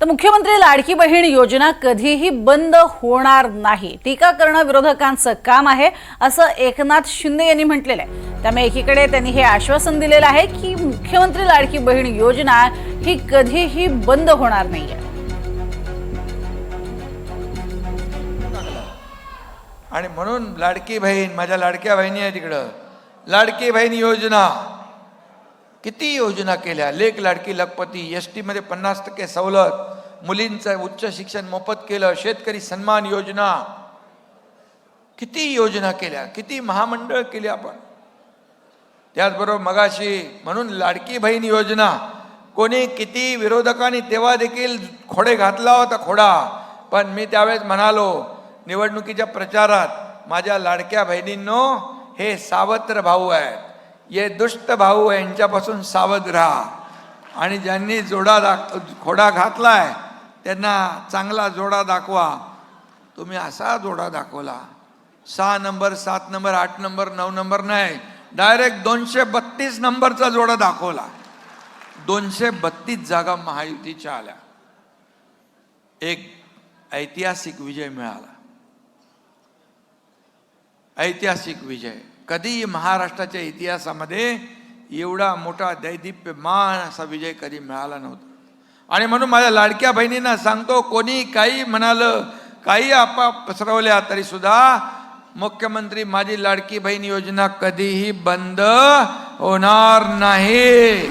तर मुख्यमंत्री लाडकी बहीण योजना कधीही बंद होणार नाही, टीका करणं विरोधकांचं काम आहे असं एकनाथ शिंदे यांनी म्हटलेलं आहे। त्यामुळे एकीकडे त्यांनी हे आश्वासन दिलेलं आहे की मुख्यमंत्री लाडकी बहीण योजना ही कधीही बंद होणार नाहीये। आणि म्हणून लाडकी बहीण, माझ्या लाडक्या बहिणी आहे तिकडं, लाडकी बहीण योजना किती योजना केल्या, लेक लाडकी लखपती, एसटी मध्ये 50% सवलत, मुलींचं उच्च शिक्षण मोफत केलं, शेतकरी सन्मान योजना, किती योजना केल्या, किती महामंडळ केली आपण। त्याचबरोबर मगाशी म्हणून लाडकी बहीण योजना कोणी किती विरोधकांनी तेव्हा देखील खोडे घातला होता खोडा, पण मी त्यावेळेस म्हणालो निवडणुकीच्या प्रचारात, माझ्या लाडक्या बहिणींनो हे सावत्र भाऊ आहेत, ये दुष्ट भाऊ आहे, यांच्यापासून सावध राहा। आणि ज्यांनी खोडा घातलाय त्यांना चांगला जोडा दाखवा। तुम्ही असा जोडा दाखवला, 6 नंबर 7 नंबर 8 नंबर 9 नंबर नाही, डायरेक्ट 232 नंबरचा जोडा दाखवला। 232 जागा महायुतीच्या आल्या, एक ऐतिहासिक विजय मिळाला, ऐतिहासिक विजय। कधी महाराष्ट्राच्या इतिहासामध्ये एवढा मोठा दैदिप्यमान असा विजय कधी मिळाला नव्हता। आणि म्हणून माझ्या लाडक्या बहिणींना सांगतो, कोणी काही म्हणालं, काही आपा पसरवल्या तरी सुद्धा मुख्यमंत्री माझी लाडकी बहीण योजना कधीही बंद होणार नाही।